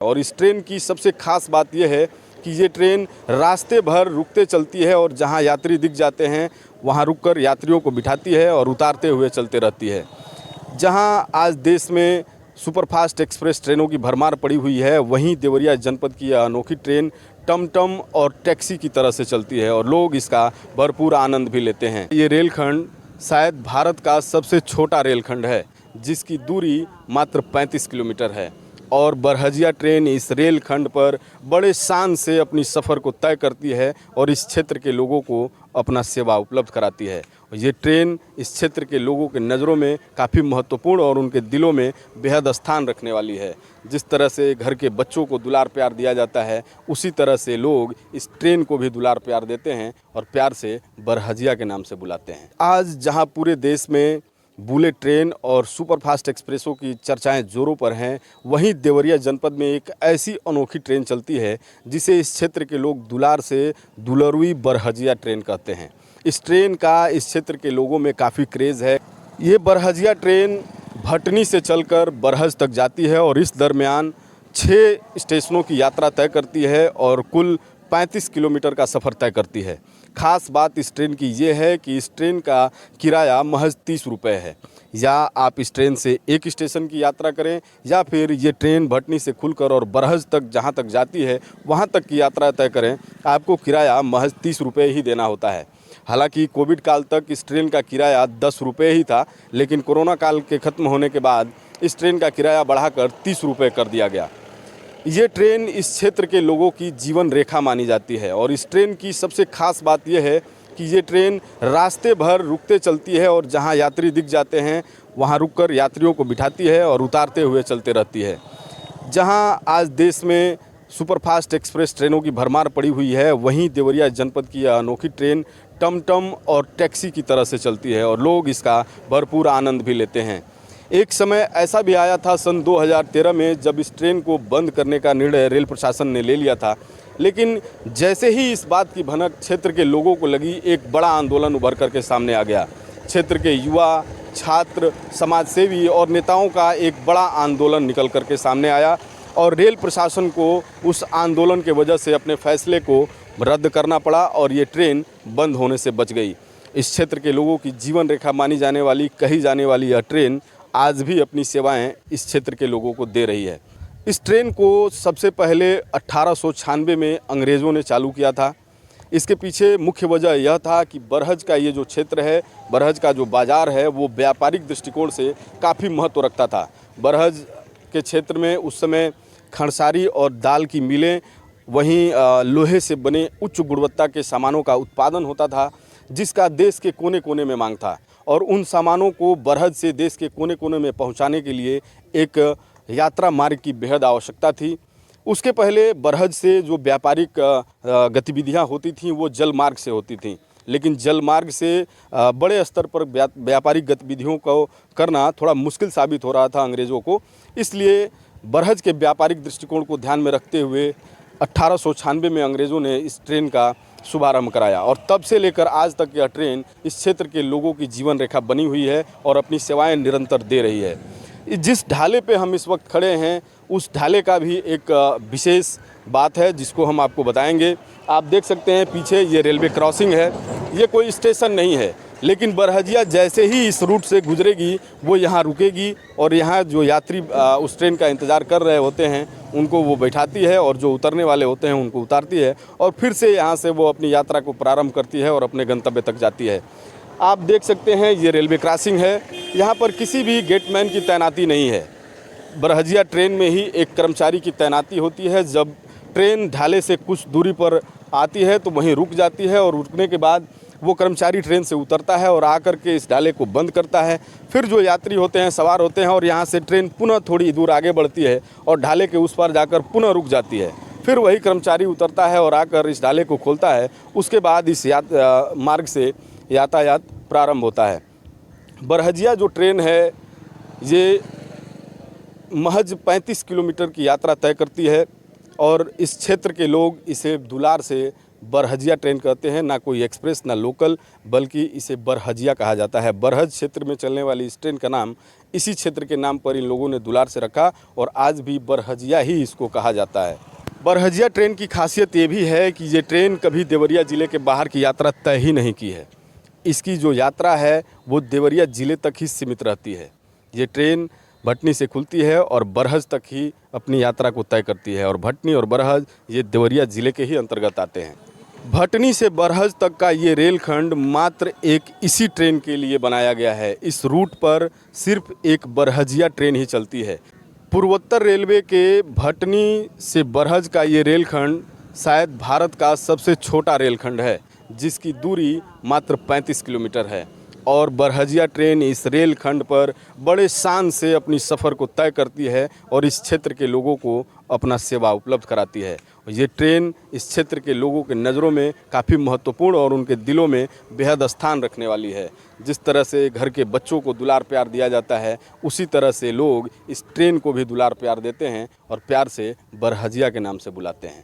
और इस ट्रेन की सबसे खास बात यह है कि ये ट्रेन रास्ते भर रुकते चलती है और जहां यात्री दिख जाते हैं वहां रुककर यात्रियों को बिठाती है और उतारते हुए चलते रहती है। जहां आज देश में सुपरफास्ट एक्सप्रेस ट्रेनों की भरमार पड़ी हुई है, वहीं देवरिया जनपद की यह अनोखी ट्रेन टमटम और टैक्सी की तरह से चलती है और लोग इसका भरपूर आनंद भी लेते हैं। ये रेलखंड शायद भारत का सबसे छोटा रेलखंड है, जिसकी दूरी मात्र 35 किलोमीटर है और बरहजिया ट्रेन इस रेलखंड पर बड़े शान से अपनी सफ़र को तय करती है और इस क्षेत्र के लोगों को अपना सेवा उपलब्ध कराती है। ये ट्रेन इस क्षेत्र के लोगों के नज़रों में काफ़ी महत्वपूर्ण और उनके दिलों में बेहद स्थान रखने वाली है। जिस तरह से घर के बच्चों को दुलार प्यार दिया जाता है, उसी तरह से लोग इस ट्रेन को भी दुलार प्यार देते हैं और प्यार से बरहजिया के नाम से बुलाते हैं। आज जहां पूरे देश में बुलेट ट्रेन और सुपरफास्ट एक्सप्रेसों की चर्चाएं जोरों पर हैं, वहीं देवरिया जनपद में एक ऐसी अनोखी ट्रेन चलती है जिसे इस क्षेत्र के लोग दुलार से दुलरुई बरहजिया ट्रेन कहते हैं। इस ट्रेन का इस क्षेत्र के लोगों में काफ़ी क्रेज़ है। ये बरहजिया ट्रेन भटनी से चलकर बरहज तक जाती है और इस दरमियान 6 स्टेशनों की यात्रा तय करती है और कुल 35 किलोमीटर का सफ़र तय करती है। ख़ास बात इस ट्रेन की ये है कि इस ट्रेन का किराया महज 30 रुपये है। या आप इस ट्रेन से एक स्टेशन की यात्रा करें या फिर ये ट्रेन भटनी से खुलकर और बरहज तक जहाँ तक जाती है वहाँ तक की यात्रा तय करें, आपको किराया महज 30 रुपये ही देना होता है। हालांकि कोविड काल तक इस ट्रेन का किराया 10 रुपये ही था, लेकिन कोरोना काल के ख़त्म होने के बाद इस ट्रेन का किराया बढ़ाकर 30 रुपये कर दिया गया। ये ट्रेन इस क्षेत्र के लोगों की जीवन रेखा मानी जाती है और इस ट्रेन की सबसे खास बात यह है कि ये ट्रेन रास्ते भर रुकते चलती है और जहां यात्री दिख जाते हैं वहां रुककर यात्रियों को बिठाती है और उतारते हुए चलते रहती है। जहां आज देश में सुपरफास्ट एक्सप्रेस ट्रेनों की भरमार पड़ी हुई है, वहीं देवरिया जनपद की यह अनोखी ट्रेन टमटम और टैक्सी की तरह से चलती है और लोग इसका भरपूर आनंद भी लेते हैं। एक समय ऐसा भी आया था सन 2013 में, जब इस ट्रेन को बंद करने का निर्णय रेल प्रशासन ने ले लिया था, लेकिन जैसे ही इस बात की भनक क्षेत्र के लोगों को लगी, एक बड़ा आंदोलन उभर करके सामने आ गया। क्षेत्र के युवा, छात्र, समाजसेवी और नेताओं का एक बड़ा आंदोलन निकल करके सामने आया और रेल प्रशासन को उस आंदोलन के वजह से अपने फैसले को रद्द करना पड़ा और ये ट्रेन बंद होने से बच गई। इस क्षेत्र के लोगों की जीवन रेखा मानी जाने वाली, कही जाने वाली यह ट्रेन आज भी अपनी सेवाएं इस क्षेत्र के लोगों को दे रही है। इस ट्रेन को सबसे पहले 1896 में अंग्रेज़ों ने चालू किया था। इसके पीछे मुख्य वजह यह था कि बरहज का ये जो क्षेत्र है, बरहज का जो बाज़ार है, वो व्यापारिक दृष्टिकोण से काफ़ी महत्व रखता था। बरहज के क्षेत्र में उस समय खंडसारी और दाल की मिलें, वहीं लोहे से बने उच्च गुणवत्ता के सामानों का उत्पादन होता था, जिसका देश के कोने कोने में मांग था और उन सामानों को बरहज से देश के कोने कोने में पहुंचाने के लिए एक यात्रा मार्ग की बेहद आवश्यकता थी। उसके पहले बरहज से जो व्यापारिक गतिविधियां होती थीं वो जल मार्ग से होती थीं, लेकिन जल मार्ग से बड़े स्तर पर व्यापारिक गतिविधियों को करना थोड़ा मुश्किल साबित हो रहा था अंग्रेज़ों को। इसलिए बरहज के व्यापारिक दृष्टिकोण को ध्यान में रखते हुए 1896 में अंग्रेज़ों ने इस ट्रेन का शुभारंभ कराया और तब से लेकर आज तक यह ट्रेन इस क्षेत्र के लोगों की जीवन रेखा बनी हुई है और अपनी सेवाएं निरंतर दे रही है। जिस ढाले पे हम इस वक्त खड़े हैं, उस ढाले का भी एक विशेष बात है जिसको हम आपको बताएंगे। आप देख सकते हैं पीछे ये रेलवे क्रॉसिंग है। ये कोई स्टेशन नहीं है, लेकिन बरहजिया जैसे ही इस रूट से गुजरेगी वो यहाँ रुकेगी और यहाँ जो यात्री उस ट्रेन का इंतज़ार कर रहे होते हैं उनको वो बैठाती है और जो उतरने वाले होते हैं उनको उतारती है और फिर से यहाँ से वो अपनी यात्रा को प्रारंभ करती है और अपने गंतव्य तक जाती है। आप देख सकते हैं ये रेलवे क्रॉसिंग है। यहाँ पर किसी भी गेटमैन की तैनाती नहीं है। बरहजिया ट्रेन में ही एक कर्मचारी की तैनाती होती है। जब ट्रेन ढाले से कुछ दूरी पर आती है तो वहीं रुक जाती है और रुकने के बाद वो कर्मचारी ट्रेन से उतरता है और आकर के इस ढाले को बंद करता है। फिर जो यात्री होते हैं सवार होते हैं और यहाँ से ट्रेन पुनः थोड़ी दूर आगे बढ़ती है और ढाले के उस पार जाकर पुनः रुक जाती है। फिर वही कर्मचारी उतरता है और आकर इस ढाले को खोलता है। उसके बाद इस मार्ग से यातायात प्रारंभ होता है। बरहजिया जो ट्रेन है ये महज 35 किलोमीटर की यात्रा तय करती है और इस क्षेत्र के लोग इसे दुलार से बरहजिया ट्रेन कहते हैं, ना कोई एक्सप्रेस ना लोकल, बल्कि इसे बरहजिया कहा जाता है। बरहज क्षेत्र में चलने वाली इस ट्रेन का नाम इसी क्षेत्र के नाम पर इन लोगों ने दुलार से रखा और आज भी बरहजिया ही इसको कहा जाता है। बरहजिया ट्रेन की खासियत ये भी है कि ये ट्रेन कभी देवरिया ज़िले के बाहर की यात्रा तय ही नहीं की है। इसकी जो यात्रा है वो देवरिया ज़िले तक ही सीमित रहती है। ये ट्रेन भटनी से खुलती है और बरहज तक ही अपनी यात्रा को तय करती है और भटनी और बरहज ये देवरिया ज़िले के ही अंतर्गत आते हैं। भटनी से बरहज तक का ये रेलखंड मात्र एक इसी ट्रेन के लिए बनाया गया है। इस रूट पर सिर्फ एक बरहजिया ट्रेन ही चलती है। पूर्वोत्तर रेलवे के भटनी से बरहज का ये रेलखंड शायद भारत का सबसे छोटा रेलखंड है, जिसकी दूरी मात्र 35 किलोमीटर है और बरहजिया ट्रेन इस रेलखंड पर बड़े शान से अपनी सफ़र को तय करती है और इस क्षेत्र के लोगों को अपना सेवा उपलब्ध कराती है। ये ट्रेन इस क्षेत्र के लोगों के नज़रों में काफ़ी महत्वपूर्ण और उनके दिलों में बेहद स्थान रखने वाली है। जिस तरह से घर के बच्चों को दुलार प्यार दिया जाता है, उसी तरह से लोग इस ट्रेन को भी दुलार प्यार देते हैं और प्यार से बरहजिया के नाम से बुलाते हैं।